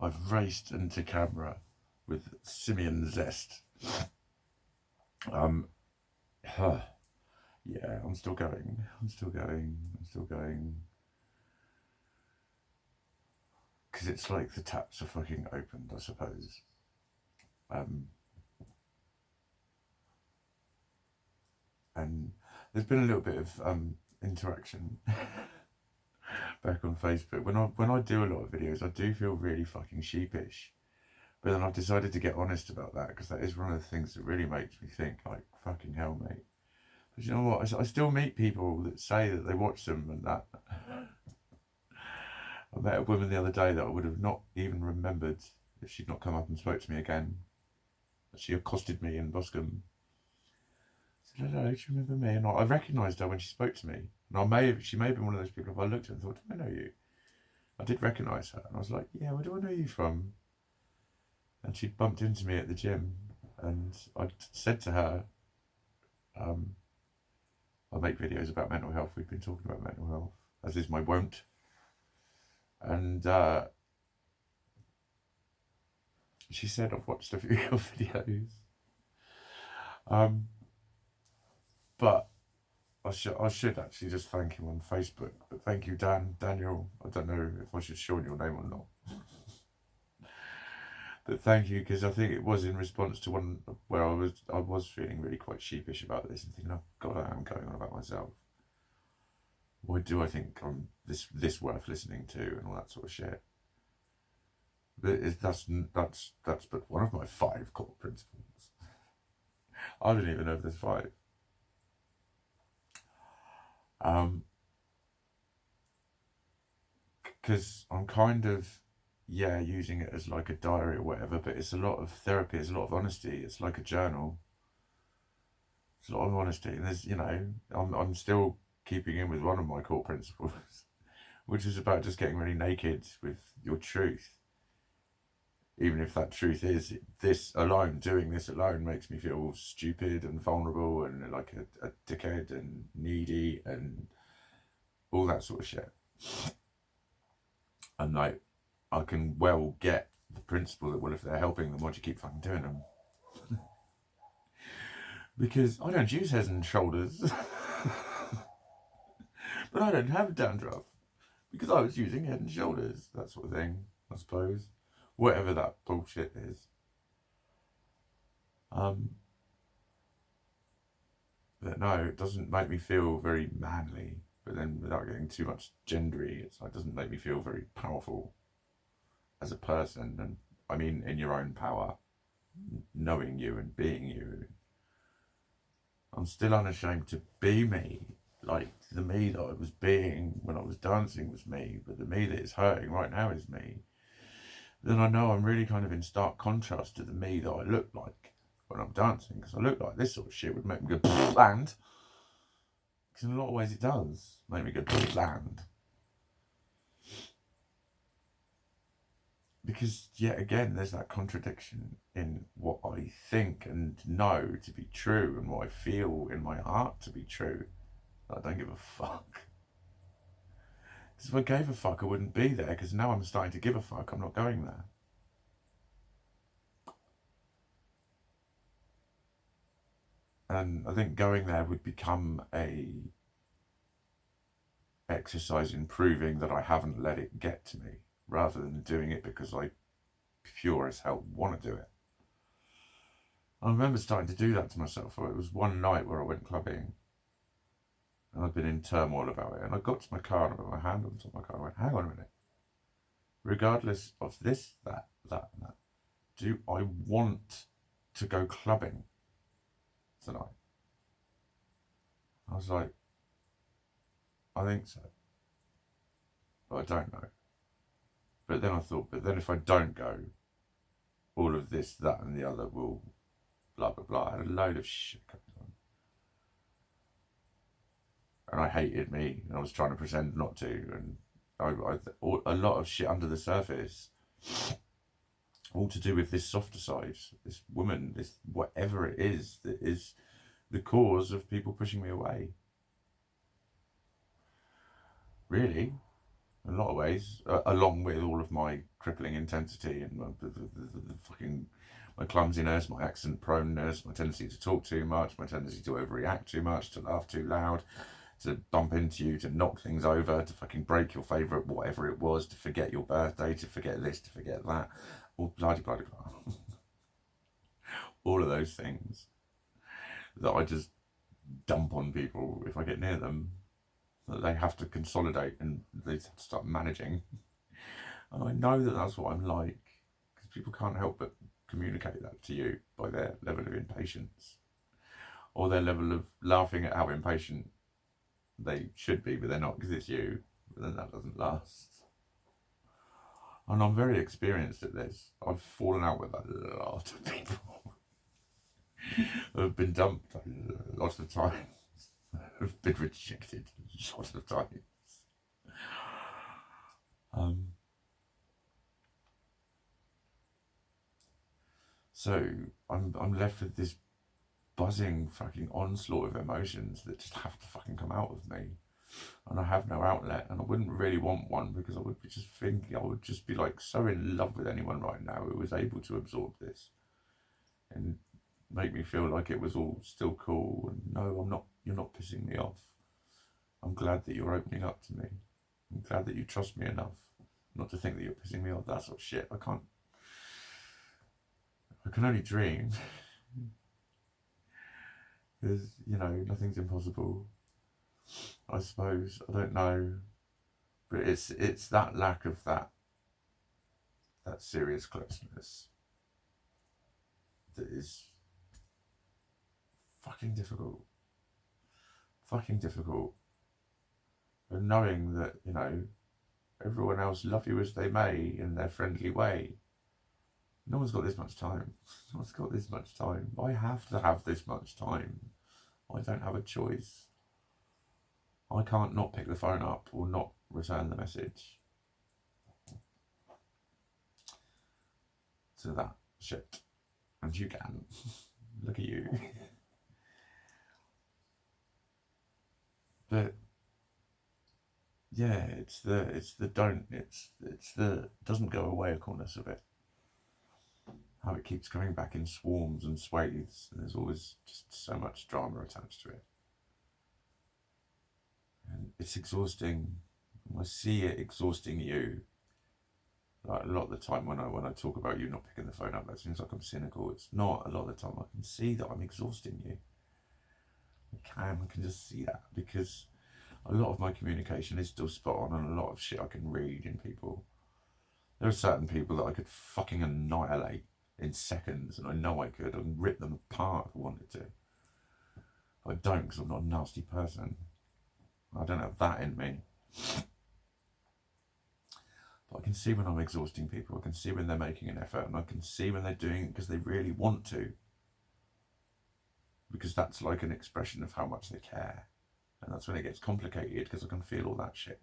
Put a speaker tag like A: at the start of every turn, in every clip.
A: I've raced into camera with simian zest. Um, huh, yeah, I'm still going. I'm still going. I'm still going. Because it's like the taps are fucking opened, I suppose. Um, and there's been a little bit of interaction back on Facebook. When I do a lot of videos, I do feel really fucking sheepish. But then I've decided to get honest about that because that is one of the things that really makes me think, like, fucking hell, mate. But you know what? I still meet people that say that they watch them and that. I met a woman the other day that I would have not even remembered if she'd not come up and spoke to me again. She accosted me in Boscombe. I said, hello, do you remember me? And I recognised her when she spoke to me. And she may have been one of those people, if I looked at her and thought, do I know you? I did recognise her. And I was like, yeah, where do I know you from? And she'd bumped into me at the gym. And I said to her, I make videos about mental health. We've been talking about mental health, as is my wont. And she said, I've watched a few of your videos. But I should actually just thank him on Facebook. But thank you, Daniel. I don't know if I should shorten your name or not. But thank you, because I think it was in response to one where I was feeling really quite sheepish about this and thinking, oh God, I am going on about myself. Why do I think I'm this worth listening to and all that sort of shit? But that's but one of my 5 core principles. I don't even know if there's 5. Because I'm kind of, yeah, using it as like a diary or whatever, but it's a lot of therapy, it's a lot of honesty, it's like a journal. It's a lot of honesty, and there's, I'm still keeping in with one of my core principles, which is about just getting really naked with your truth. Even if that truth is this alone, doing this alone makes me feel stupid and vulnerable and like a dickhead and needy and all that sort of shit. And like, I can well get the principle that, well, if they're helping them, why do you keep fucking doing them? Because I don't use head and shoulders. But I don't have dandruff. Because I was using head and shoulders. That sort of thing, I suppose. Whatever that bullshit is. But no, it doesn't make me feel very manly. But then without getting too much gendery, it doesn't make me feel very powerful as a person. And I mean, in your own power, knowing you and being you. I'm still unashamed to be me. Like, the me that I was being when I was dancing was me, but the me that is hurting right now is me. Then I know I'm really kind of in stark contrast to the me that I look like when I'm dancing, because I look like this sort of shit would make me go land. Because in a lot of ways it does make me go land. Because yet again, there's that contradiction in what I think and know to be true and what I feel in my heart to be true. I don't give a fuck. Because if I gave a fuck, I wouldn't be there. Because now I'm starting to give a fuck. I'm not going there. And I think going there would become a exercise in proving that I haven't let it get to me, rather than doing it because I pure as hell want to do it. I remember starting to do that to myself. It was one night where I went clubbing and I'd been in turmoil about it. And I got to my car and I put my hand on top of my car and I went, hang on a minute. Regardless of this, that, and that, do I want to go clubbing tonight? I was like, I think so. But I don't know. But then I thought, but then if I don't go, all of this, that, and the other will blah, blah, blah. I had a load of shit going on. And I hated me, and I was trying to pretend not to. And a lot of shit under the surface, all to do with this softer side, this woman, this whatever it is that is the cause of people pushing me away. Really. in a lot of ways, along with all of my crippling intensity and the fucking my clumsiness, my accent proneness, my tendency to talk too much, my tendency to overreact too much, to laugh too loud, to bump into you, to knock things over, to fucking break your favourite whatever it was, to forget your birthday, to forget this, to forget that, all blah blah blah. All of those things that I just dump on people if I get near them, that they have to consolidate and they have to start managing. And I know that that's what I'm like, because people can't help but communicate that to you by their level of impatience or their level of laughing at how impatient they should be, but they're not because it's you. But then that doesn't last. And I'm very experienced at this. I've fallen out with a lot of people. I've been dumped a lot of times. I've been rejected a lot of times. So I'm left with this buzzing fucking onslaught of emotions that just have to fucking come out of me, and I have no outlet, and I wouldn't really want one, because I would be just thinking, I would just be like so in love with anyone right now who was able to absorb this and make me feel like it was all still cool, and no, I'm not, you're not pissing me off. I'm glad that you're opening up to me. I'm glad that you trust me enough not to think that you're pissing me off. That sort of shit. I can only dream. Because, you know, nothing's impossible, I suppose. I don't know. But it's that lack of that serious closeness that is fucking difficult. Fucking difficult. And knowing that, you know, everyone else love you as they may in their friendly way. No one's got this much time. No one's got this much time. I have to have this much time. I don't have a choice. I can't not pick the phone up or not return the message to that shit. And you can. Look at you. But yeah, it's the doesn't go away coolness of it. How it keeps coming back in swarms and swathes, and there's always just so much drama attached to it. And it's exhausting. I see it exhausting you. Like a lot of the time when I talk about you not picking the phone up, that seems like I'm cynical. It's not. A lot of the time I can see that I'm exhausting you. I can just see that, because a lot of my communication is still spot on, and a lot of shit I can read in people. There are certain people that I could fucking annihilate in seconds, and I know I could, and rip them apart if I wanted to. But I don't, because I'm not a nasty person. I don't have that in me. But I can see when I'm exhausting people. I can see when they're making an effort, and I can see when they're doing it because they really want to. Because that's like an expression of how much they care. And that's when it gets complicated, because I can feel all that shit.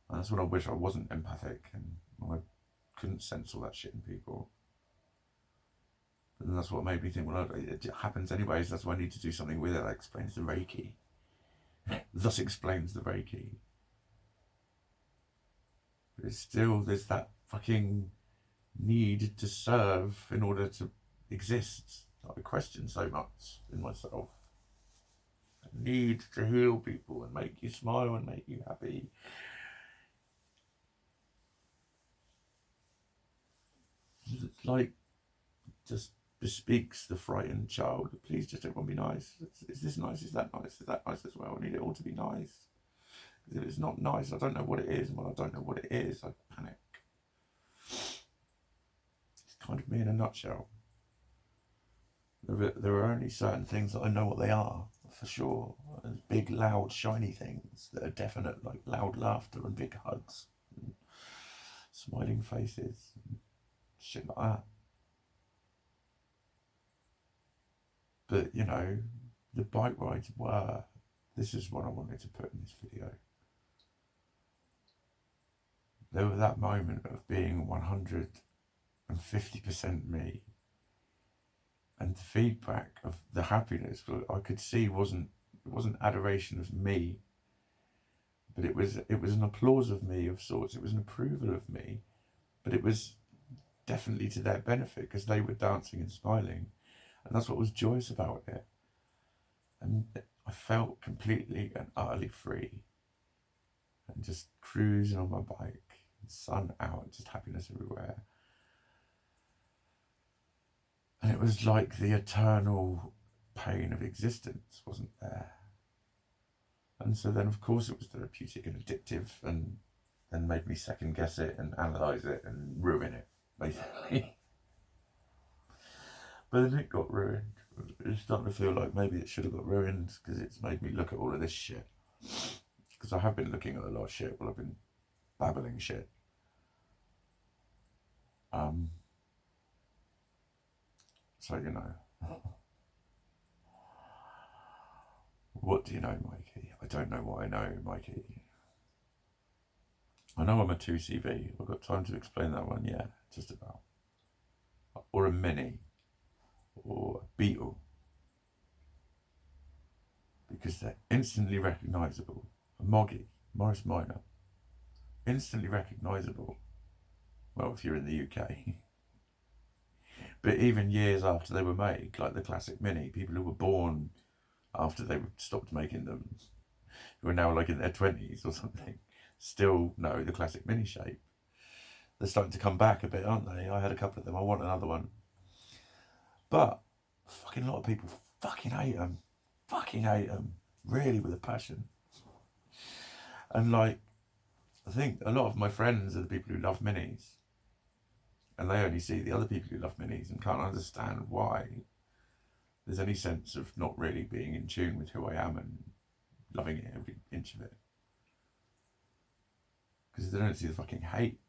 A: And that's when I wish I wasn't empathic and I couldn't sense all that shit in people. And that's what made me think, well, it happens anyways, that's why I need to do something with it. That explains the Reiki. Thus explains the Reiki. But it's still, there's that fucking need to serve in order to exist that I question so much in myself. I need to heal people and make you smile and make you happy. It's like, just bespeaks the frightened child. Please just everyone be nice. Is this nice? Is that nice? Is that nice as well? I need it all to be nice. If it's not nice, I don't know what it is. And when I don't know what it is, I panic. It's kind of me in a nutshell. There are only certain things that I know what they are, for sure. There's big, loud, shiny things that are definite, like loud laughter and big hugs and smiling faces and shit like that. But, you know, the bike rides were, this is what I wanted to put in this video. There was that moment of being 150% me. And the feedback of the happiness I could see wasn't adoration of me, But it was an applause of me of sorts. It was an approval of me, but it was definitely to their benefit because they were dancing and smiling, and that's what was joyous about it. And I felt completely and utterly free, and just cruising on my bike, sun out, just happiness everywhere. And it was like the eternal pain of existence wasn't there. And so then, of course, it was therapeutic and addictive, and then made me second guess it and analyse it and ruin it, basically. But then it got ruined. It's starting to feel like maybe it should have got ruined because it's made me look at all of this shit. Because I have been looking at a lot of shit while I've been babbling shit. So, you know. What do you know, Mikey? I don't know what I know, Mikey. I know I'm a 2CV. I've got time to explain that one, yeah, just about. Or a Mini. Or a Beetle. Because they're instantly recognisable. A Moggy, Morris Minor. Instantly recognisable. Well, if you're in the UK. But even years after they were made, like the classic Mini, people who were born after they stopped making them, who are now like in their 20s or something, still know the classic Mini shape. They're starting to come back a bit, aren't they? I had a couple of them. I want another one. But fucking a lot of people fucking hate them. Fucking hate them. Really, with a passion. And like, I think a lot of my friends are the people who love Minis. And they only see the other people who love Minis and can't understand why there's any sense of not really being in tune with who I am and loving it, every inch of it. Because they don't see the fucking hate.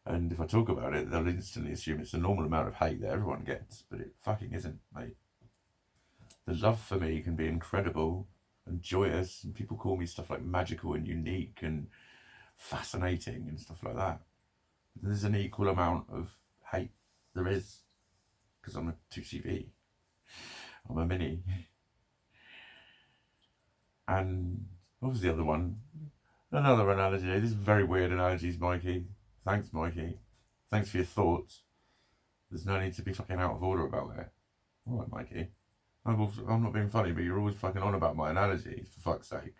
A: And if I talk about it, they'll instantly assume it's the normal amount of hate that everyone gets, but it fucking isn't, mate. The love for me can be incredible and joyous, and people call me stuff like magical and unique and fascinating and stuff like that. There's an equal amount of hate. There is, because I'm a 2CV. I'm a Mini. And what was the other one? Another analogy. This is very weird analogies, Mikey. Thanks, Mikey. Thanks for your thoughts. There's no need to be fucking out of order about it. All right, Mikey. I'm not being funny, but you're always fucking on about my analogy, for fuck's sake.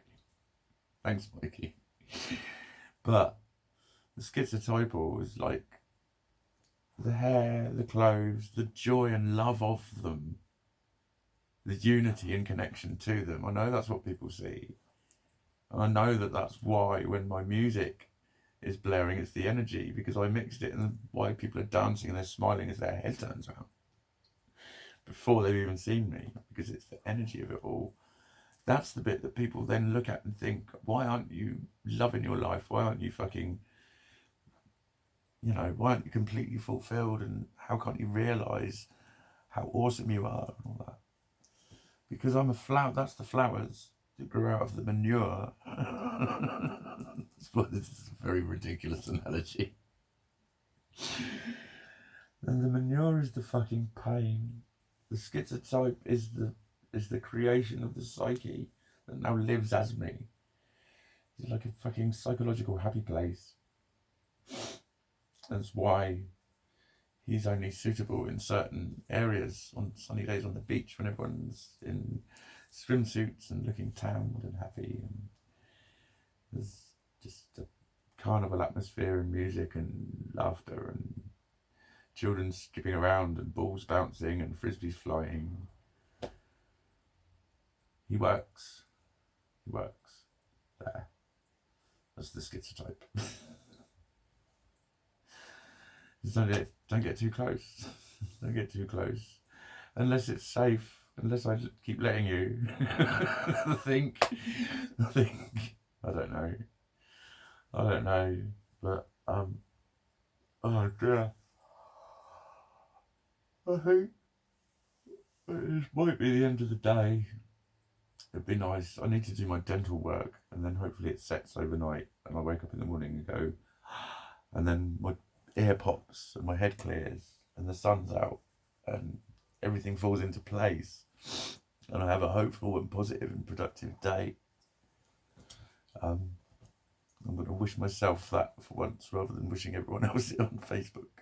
A: Thanks, Mikey. But the schizo-typal is like the hair, the clothes, the joy and love of them, the unity and connection to them. I know that's what people see. And I know that that's why when my music is blaring, it's the energy, because I mixed it, and why people are dancing and they're smiling as their head turns around before they've even seen me, because it's the energy of it all. That's the bit that people then look at and think, why aren't you loving your life? Why aren't you fucking, why aren't you completely fulfilled? And how can't you realise how awesome you are and all that? Because I'm a flower. That's the flowers that grew out of the manure. This is a very ridiculous analogy. And the manure is the fucking pain. The schizotype is the creation of the psyche that now lives as me. It's like a fucking psychological happy place. That's why he's only suitable in certain areas on sunny days on the beach when everyone's in swimsuits and looking tanned and happy, and there's just a carnival atmosphere and music and laughter and children skipping around and balls bouncing and frisbees flying. He works there. That's the schizotype. Don't get too close. Don't get too close. Unless it's safe. Unless I keep letting you. I think. I don't know. But, oh dear. I think this might be the end of the day. It'd be nice. I need to do my dental work, and then hopefully it sets overnight, and I wake up in the morning and go, and then my ear pops and my head clears and the sun's out and everything falls into place, and I have a hopeful and positive and productive day. I'm going to wish myself that for once rather than wishing everyone else it on Facebook.